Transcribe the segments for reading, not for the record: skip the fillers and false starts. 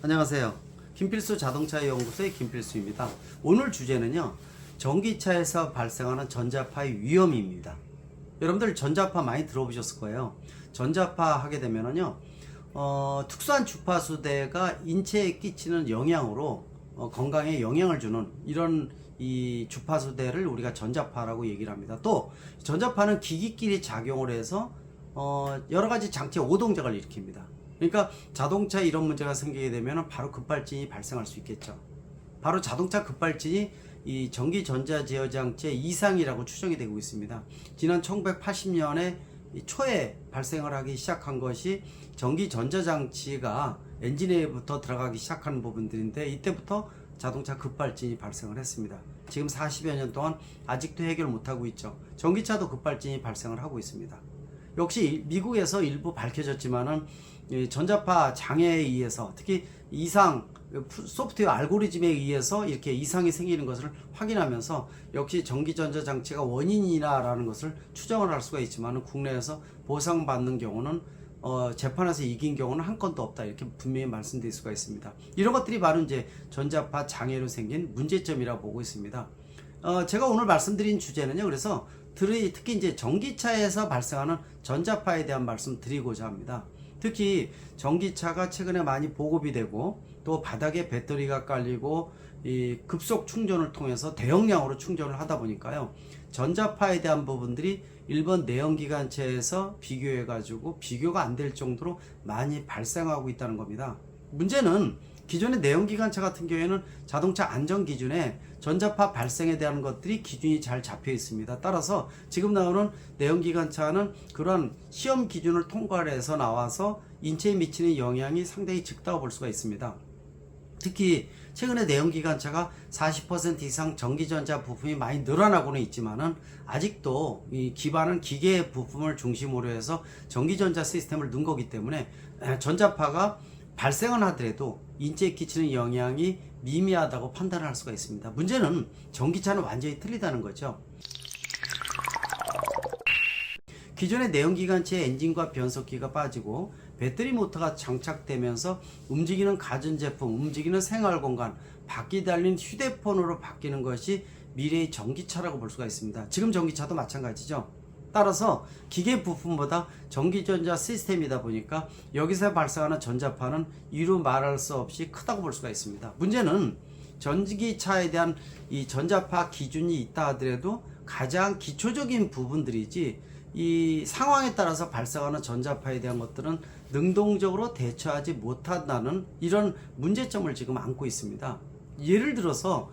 안녕하세요. 김필수 자동차 연구소의 김필수입니다. 오늘 주제는요, 전기차에서 발생하는 전자파의 위험입니다. 여러분들 전자파 많이 들어보셨을 거예요. 전자파 하게 되면은요, 특수한 주파수대가 인체에 끼치는 영향으로 건강에 영향을 주는 이런 이 주파수대를 우리가 전자파라고 얘기를 합니다. 또 전자파는 기기끼리 작용을 해서 여러 가지 장치의 오동작을 일으킵니다. 그러니까 자동차 이런 문제가 생기게 되면 바로 급발진이 발생할 수 있겠죠. 바로 자동차 급발진이 이 전기 전자 제어 장치의 이상이라고 추정이 되고 있습니다. 지난 1980년에 초에 발생을 하기 시작한 것이 전기 전자 장치가 엔진에부터 들어가기 시작하는 부분들인데, 이때부터 자동차 급발진이 발생을 했습니다. 지금 40여 년 동안 아직도 해결 못하고 있죠. 전기차도 급발진이 발생을 하고 있습니다. 역시 미국에서 일부 밝혀졌지만은 전자파 장애에 의해서, 특히 이상 소프트웨어 알고리즘에 의해서 이렇게 이상이 생기는 것을 확인하면서 역시 전기전자 장치가 원인이라는 것을 추정을 할 수가 있지만, 국내에서 보상받는 경우는 재판에서 이긴 경우는 한 건도 없다, 이렇게 분명히 말씀드릴 수가 있습니다. 이런 것들이 바로 이제 전자파 장애로 생긴 문제점이라고 보고 있습니다. 제가 오늘 말씀드린 주제는요, 그래서 특히 이제 전기차에서 발생하는 전자파에 대한 말씀 드리고자 합니다. 특히 전기차가 최근에 많이 보급이 되고, 또 바닥에 배터리가 깔리고 이 급속 충전을 통해서 대용량으로 충전을 하다 보니까요, 전자파에 대한 부분들이 일본 내연기관차에서 비교해 가지고 비교가 안 될 정도로 많이 발생하고 있다는 겁니다. 문제는 기존의 내연기관차 같은 경우에는 자동차 안전 기준에 전자파 발생에 대한 것들이 기준이 잘 잡혀 있습니다. 따라서 지금 나오는 내연기관차는 그런 시험 기준을 통과를 해서 나와서 인체에 미치는 영향이 상당히 적다고 볼 수가 있습니다. 특히 최근에 내연기관차가 40% 이상 전기전자 부품이 많이 늘어나고는 있지만은, 아직도 이 기반은 기계 부품을 중심으로 해서 전기전자 시스템을 넣은 거기 때문에 전자파가 발생은 하더라도 인체에 끼치는 영향이 미미하다고 판단을 할 수가 있습니다. 문제는 전기차는 완전히 틀리다는 거죠. 기존의 내연기관차의 엔진과 변속기가 빠지고 배터리 모터가 장착되면서 움직이는 가전제품, 움직이는 생활공간, 바퀴 달린 휴대폰으로 바뀌는 것이 미래의 전기차라고 볼 수가 있습니다. 지금 전기차도 마찬가지죠. 따라서 기계 부품보다 전기전자 시스템이다 보니까 여기서 발생하는 전자파는 이루 말할 수 없이 크다고 볼 수가 있습니다. 문제는 전기차에 대한 이 전자파 기준이 있다 하더라도 가장 기초적인 부분들이지, 이 상황에 따라서 발생하는 전자파에 대한 것들은 능동적으로 대처하지 못한다는 이런 문제점을 지금 안고 있습니다. 예를 들어서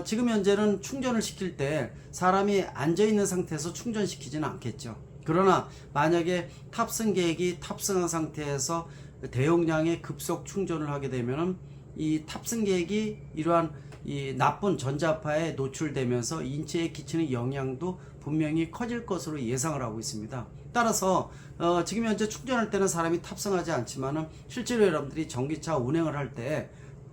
지금 현재는 충전을 시킬 때 사람이 앉아있는 상태에서 충전시키지는 않겠죠. 그러나 만약에 탑승 계획이 탑승한 상태에서 대용량의 급속 충전을 하게 되면은 이 탑승 계획이 이러한 이 나쁜 전자파에 노출되면서 인체에 끼치는 영향도 분명히 커질 것으로 예상을 하고 있습니다. 따라서 지금 현재 충전할 때는 사람이 탑승하지 않지만은, 실제로 여러분들이 전기차 운행을 할 때,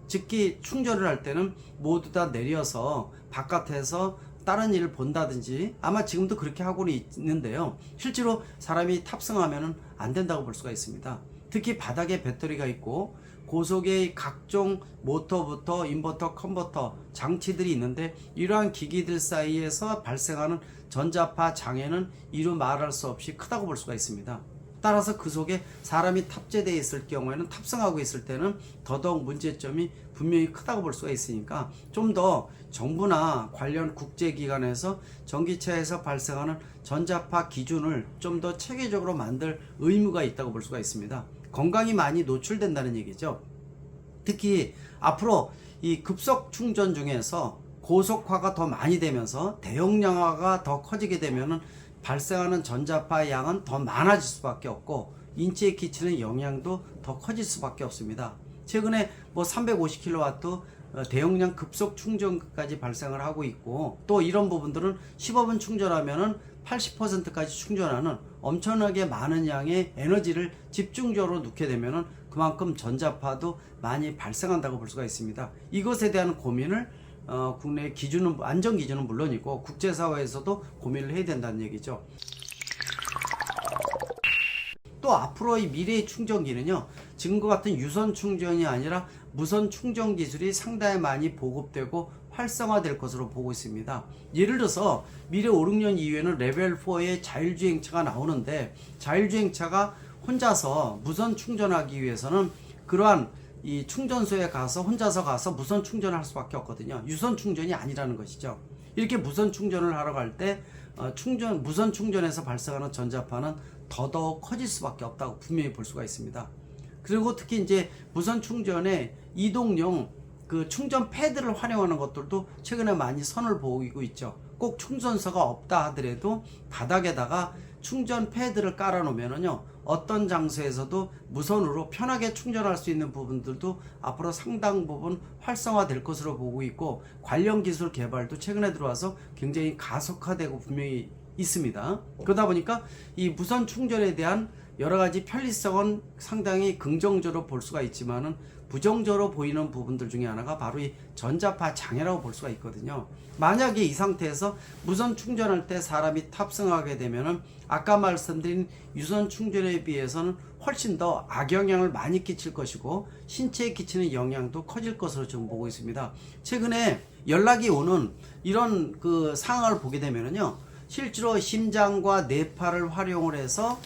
특히 충전을 할 때는 모두 다 내려서 바깥에서 다른 일을 본다든지, 아마 지금도 그렇게 하고는 있는데요, 실제로 사람이 탑승하면 안 된다고 볼 수가 있습니다. 특히 바닥에 배터리가 있고 고속의 각종 모터부터 인버터, 컨버터 장치들이 있는데, 이러한 기기들 사이에서 발생하는 전자파 장애는 이루 말할 수 없이 크다고 볼 수가 있습니다. 따라서 그 속에 사람이 탑재되어 있을 경우에는, 탑승하고 있을 때는 더더욱 문제점이 분명히 크다고 볼 수가 있으니까, 좀 더 정부나 관련 국제기관에서 전기차에서 발생하는 전자파 기준을 좀 더 체계적으로 만들 의무가 있다고 볼 수가 있습니다. 건강이 많이 노출된다는 얘기죠. 특히 앞으로 이 급속 충전 중에서 고속화가 더 많이 되면서 대용량화가 더 커지게 되면은 발생하는 전자파의 양은 더 많아질 수밖에 없고, 인체에 끼치는 영향도 더 커질 수밖에 없습니다. 최근에 뭐 350kW 대용량 급속 충전까지 발생을 하고 있고, 또 이런 부분들은 15분 충전하면은 80%까지 충전하는 엄청나게 많은 양의 에너지를 집중적으로 넣게 되면은 그만큼 전자파도 많이 발생한다고 볼 수가 있습니다. 이것에 대한 고민을 국내 기준은, 안전 기준은 물론이고 국제사회에서도 고민을 해야 된다는 얘기죠. 또 앞으로 이 미래의 충전기는요, 지금과 같은 유선 충전이 아니라 무선 충전 기술이 상당히 많이 보급되고 활성화될 것으로 보고 있습니다. 예를 들어서 미래 5, 6년 이후에는 레벨 4의 자율주행차가 나오는데, 자율주행차가 혼자서 무선 충전하기 위해서는 그러한 이 충전소에 가서 혼자서 가서 무선 충전을 할 수밖에 없거든요. 유선 충전이 아니라는 것이죠. 이렇게 무선 충전을 하러 갈 때 무선 충전에서 발생하는 전자파는 더더욱 커질 수밖에 없다고 분명히 볼 수가 있습니다. 그리고 특히 이제 무선 충전에 이동용 그 충전 패드를 활용하는 것들도 최근에 많이 선을 보이고 있죠. 꼭 충전소가 없다 하더라도 바닥에다가 충전 패드를 깔아 놓으면은요, 어떤 장소에서도 무선으로 편하게 충전할 수 있는 부분들도 앞으로 상당 부분 활성화될 것으로 보고 있고, 관련 기술 개발도 최근에 들어와서 굉장히 가속화되고 분명히 있습니다. 그러다 보니까 이 무선 충전에 대한 여러 가지 편리성은 상당히 긍정적으로 볼 수가 있지만은, 부정적으로 보이는 부분들 중에 하나가 바로 이 전자파 장애라고 볼 수가 있거든요. 만약에 이 상태에서 무선 충전할 때 사람이 탑승하게 되면은 아까 말씀드린 유선 충전에 비해서는 훨씬 더 악영향을 많이 끼칠 것이고, 신체에 끼치는 영향도 커질 것으로 지금 보고 있습니다. 최근에 연락이 오는 이런 그 상황을 보게 되면은요, 실제로 심장과 뇌파를 활용을 해서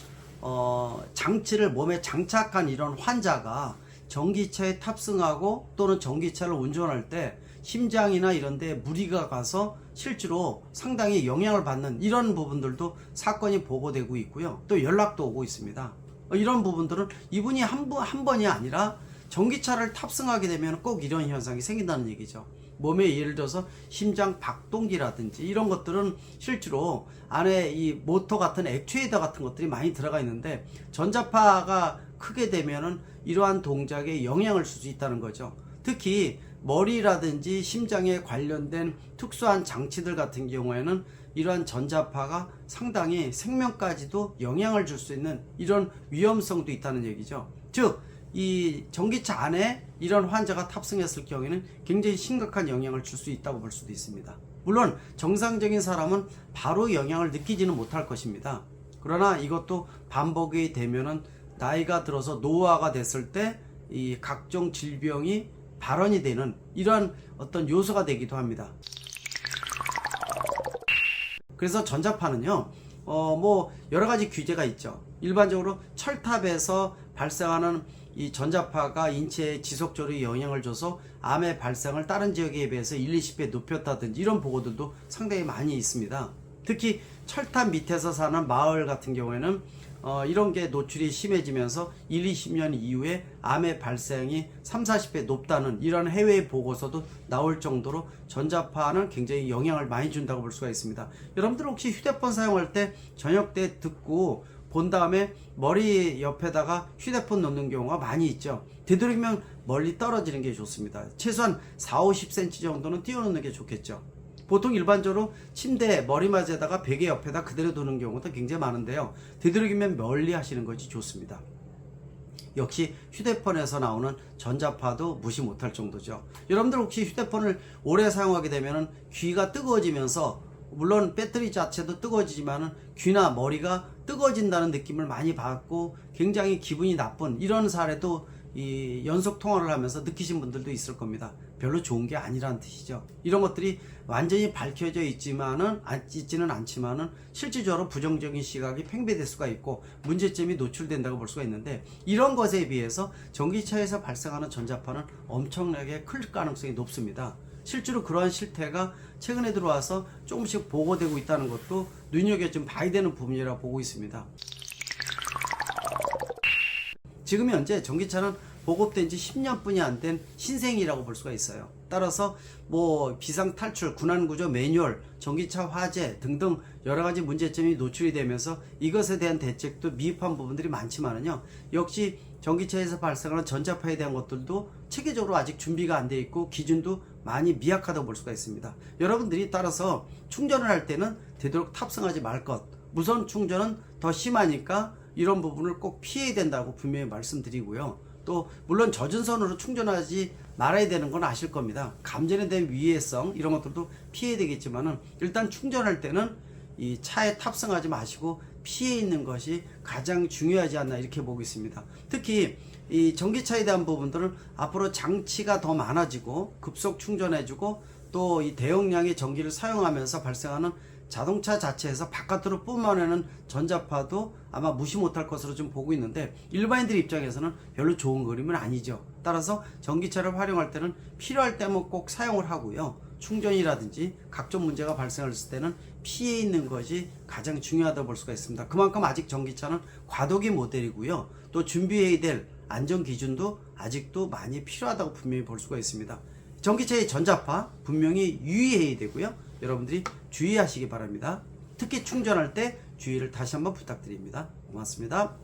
장치를 몸에 장착한 이런 환자가 전기차에 탑승하고 또는 전기차를 운전할 때 심장이나 이런 데 무리가 가서 실제로 상당히 영향을 받는 이런 부분들도 사건이 보고되고 있고요. 또 연락도 오고 있습니다. 이런 부분들은 이분이 한 번이 아니라 전기차를 탑승하게 되면 꼭 이런 현상이 생긴다는 얘기죠. 몸에 예를 들어서 심장 박동기라든지 이런 것들은 실제로 안에 이 모터 같은 액추에이터 같은 것들이 많이 들어가 있는데, 전자파가 크게 되면은 이러한 동작에 영향을 줄 수 있다는 거죠. 특히 머리라든지 심장에 관련된 특수한 장치들 같은 경우에는 이러한 전자파가 상당히 생명까지도 영향을 줄 수 있는 이런 위험성도 있다는 얘기죠. 즉, 이 전기차 안에 이런 환자가 탑승했을 경우에는 굉장히 심각한 영향을 줄 수 있다고 볼 수도 있습니다. 물론 정상적인 사람은 바로 영향을 느끼지는 못할 것입니다. 그러나 이것도 반복이 되면은 나이가 들어서 노화가 됐을 때 이 각종 질병이 발현이 되는 이러한 어떤 요소가 되기도 합니다. 그래서 전자파는요, 뭐 여러 가지 규제가 있죠. 일반적으로 철탑에서 발생하는 이 전자파가 인체에 지속적으로 영향을 줘서 암의 발생을 다른 지역에 비해서 1, 20배 높였다든지 이런 보고들도 상당히 많이 있습니다. 특히 철탑 밑에서 사는 마을 같은 경우에는 이런 게 노출이 심해지면서 1, 20년 이후에 암의 발생이 3, 40배 높다는 이런 해외 보고서도 나올 정도로 전자파는 굉장히 영향을 많이 준다고 볼 수가 있습니다. 여러분들 혹시 휴대폰 사용할 때 저녁 때 듣고 본 다음에 머리 옆에다가 휴대폰 놓는 경우가 많이 있죠. 되도록이면 멀리 떨어지는 게 좋습니다. 최소한 4, 50cm 정도는 띄워놓는 게 좋겠죠. 보통 일반적으로 침대 머리맡에다가 베개 옆에다 그대로 두는 경우도 굉장히 많은데요. 되도록이면 멀리 하시는 것이 좋습니다. 역시 휴대폰에서 나오는 전자파도 무시 못할 정도죠. 여러분들 혹시 휴대폰을 오래 사용하게 되면 귀가 뜨거워지면서, 물론 배터리 자체도 뜨거워지지만 귀나 머리가 뜨거워진다는 느낌을 많이 받고 굉장히 기분이 나쁜 이런 사례도 이 연속 통화를 하면서 느끼신 분들도 있을 겁니다. 별로 좋은 게 아니라는 뜻이죠. 이런 것들이 완전히 밝혀져 있지는 않지만은 실질적으로 부정적인 시각이 팽배될 수가 있고 문제점이 노출된다고 볼 수가 있는데, 이런 것에 비해서 전기차에서 발생하는 전자파는 엄청나게 클 가능성이 높습니다. 실제로 그러한 실태가 최근에 들어와서 조금씩 보고되고 있다는 것도 눈여겨좀 봐야 되는 부분이라고 보고 있습니다. 지금 현재 전기차는 보급된 지 10년뿐이 안 된 신생이라고 볼 수가 있어요. 따라서 뭐 비상탈출, 군안구조 매뉴얼, 전기차 화재 등등 여러 가지 문제점이 노출이 되면서 이것에 대한 대책도 미흡한 부분들이 많지만은요, 역시 전기차에서 발생하는 전자파에 대한 것들도 체계적으로 아직 준비가 안 돼 있고 기준도 많이 미약하다고 볼 수가 있습니다. 여러분들이 따라서 충전을 할 때는 되도록 탑승하지 말 것, 무선 충전은 더 심하니까 이런 부분을 꼭 피해야 된다고 분명히 말씀드리고요. 또 물론 젖은 선으로 충전하지 말아야 되는 건 아실 겁니다. 감전에 대한 위해성 이런 것들도 피해야 되겠지만은, 일단 충전할 때는 이 차에 탑승하지 마시고 피해 있는 것이 가장 중요하지 않나 이렇게 보고 있습니다. 특히 이 전기차에 대한 부분들은 앞으로 장치가 더 많아지고 급속 충전해주고 또 이 대용량의 전기를 사용하면서 발생하는 자동차 자체에서 바깥으로 뿜어내는 전자파도 아마 무시 못할 것으로 좀 보고 있는데, 일반인들 입장에서는 별로 좋은 그림은 아니죠. 따라서 전기차를 활용할 때는 필요할 때면 꼭 사용을 하고요. 충전이라든지 각종 문제가 발생했을 때는 피해 있는 것이 가장 중요하다고 볼 수가 있습니다. 그만큼 아직 전기차는 과도기 모델이고요. 또 준비해야 될 안전 기준도 아직도 많이 필요하다고 분명히 볼 수가 있습니다. 전기차의 전자파 분명히 유의해야 되고요. 여러분들이 주의하시기 바랍니다. 특히 충전할 때 주의를 다시 한번 부탁드립니다. 고맙습니다.